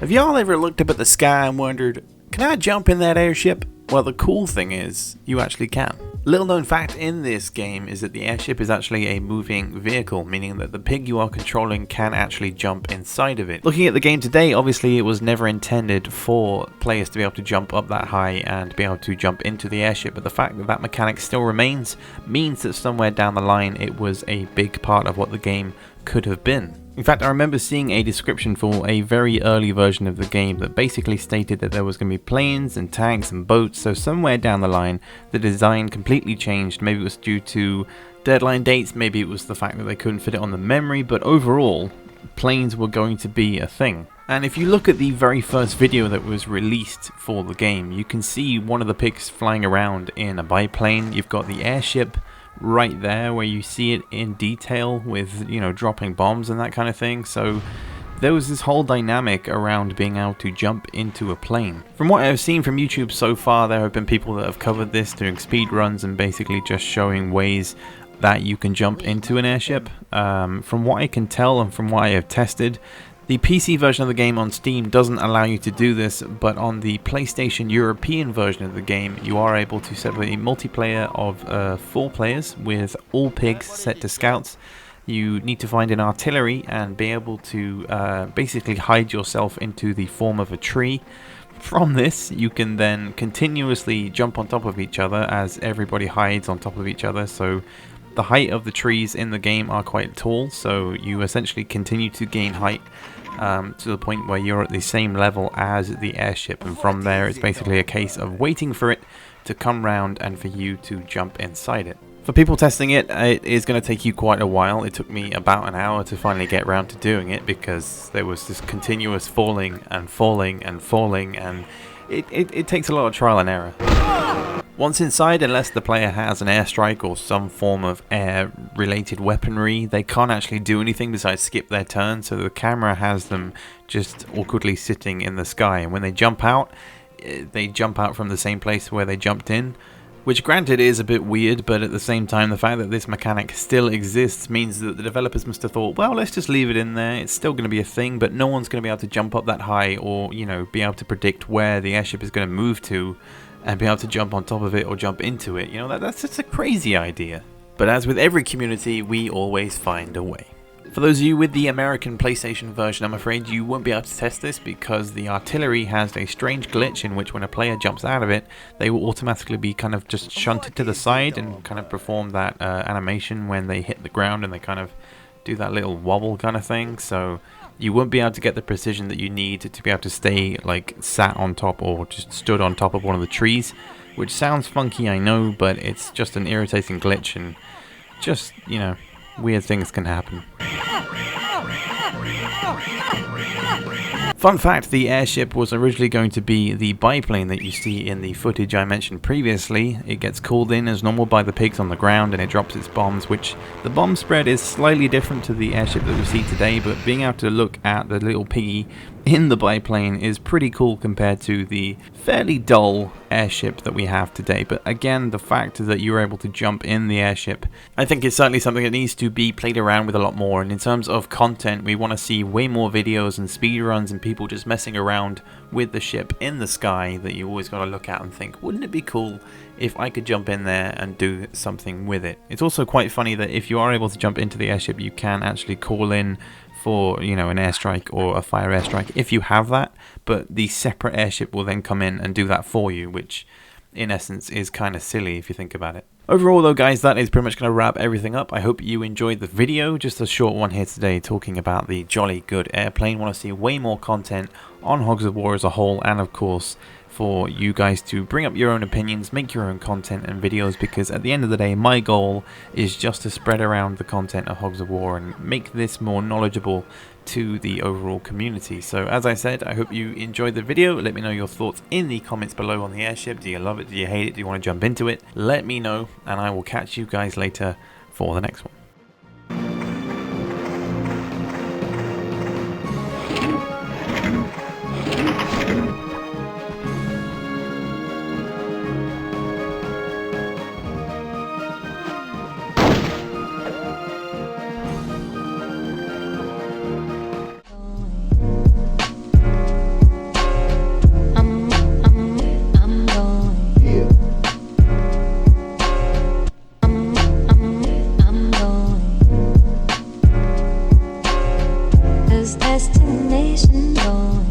Have y'all ever looked up at the sky and wondered, can I jump in that airship? Well, the cool thing is, you actually can. Little known fact in this game is that the airship is actually a moving vehicle, meaning that the pig you are controlling can actually jump inside of it. Looking at the game today, obviously it was never intended for players to be able to jump up that high and be able to jump into the airship, but the fact that that mechanic still remains means that somewhere down the line it was a big part of what the game could have been. In fact, I remember seeing a description for a very early version of the game that basically stated that there was going to be planes and tanks and boats, so somewhere down the line the design completely changed. Maybe it was due to deadline dates, maybe it was the fact that they couldn't fit it on the memory, but overall, planes were going to be a thing. And if you look at the very first video that was released for the game, you can see one of the pigs flying around in a biplane. You've got the airship right there where you see it in detail with, you know, dropping bombs and that kind of thing. So there was this whole dynamic around being able to jump into a plane. From what I've seen from YouTube so far, there have been people that have covered this doing speed runs and basically just showing ways that you can jump into an airship. From what I can tell and from what I have tested, the PC version of the game on Steam doesn't allow you to do this, but on the PlayStation European version of the game, you are able to set up a multiplayer of 4 players with all pigs set to scouts. You need to find an artillery and be able to basically hide yourself into the form of a tree. From this, you can then continuously jump on top of each other as everybody hides on top of each other. So the height of the trees in the game are quite tall, so you essentially continue to gain height to the point where you're at the same level as the airship, and from there it's basically a case of waiting for it to come round and for you to jump inside it. For people testing it, it is going to take you quite a while. It took me about an hour to finally get around to doing it because there was this continuous falling and falling and falling, and it takes a lot of trial and error. Once inside, unless the player has an airstrike or some form of air-related weaponry, they can't actually do anything besides skip their turn, so the camera has them just awkwardly sitting in the sky, and when they jump out from the same place where they jumped in, which granted is a bit weird, but at the same time the fact that this mechanic still exists means that the developers must have thought, well, let's just leave it in there, it's still going to be a thing, but no one's going to be able to jump up that high or, you know, be able to predict where the airship is going to move to and be able to jump on top of it or jump into it. You know, that's just a crazy idea. But as with every community, we always find a way. For those of you with the American PlayStation version, I'm afraid you won't be able to test this because the artillery has a strange glitch in which when a player jumps out of it, they will automatically be kind of just shunted to the side and kind of perform that animation when they hit the ground, and they kind of do that little wobble kind of thing. So you won't be able to get the precision that you need to be able to stay like sat on top or just stood on top of one of the trees, which sounds funky, I know, but it's just an irritating glitch, and just, you know, weird things can happen. Fun fact, the airship was originally going to be the biplane that you see in the footage I mentioned previously. It gets called in as normal by the pigs on the ground and it drops its bombs, which the bomb spread is slightly different to the airship that we see today, but being able to look at the little piggy in the biplane is pretty cool compared to the fairly dull airship that we have today. But again, the fact that you're able to jump in the airship, I think it's certainly something that needs to be played around with a lot more. And in terms of content, we want to see way more videos and speedruns and people just messing around with the ship in the sky that you always got to look at and think, wouldn't it be cool if I could jump in there and do something with it? It's also quite funny that if you are able to jump into the airship, you can actually call in for, you know, an airstrike or a fire airstrike if you have that, but the separate airship will then come in and do that for you, which in essence is kind of silly if you think about it. Overall though guys, that is pretty much going to wrap everything up. I hope you enjoyed the video, just a short one here today talking about the jolly good airplane. Want to see way more content on Hogs of War as a whole, and of course for you guys to bring up your own opinions, make your own content and videos, because at the end of the day my goal is just to spread around the content of Hogs of War and make this more knowledgeable to the overall community. So as I said, I hope you enjoyed the video. Let me know your thoughts in the comments below on the airship. Do you love it? Do you hate it? Do you want to jump into it? Let me know, and I will catch you guys later for the next one. home.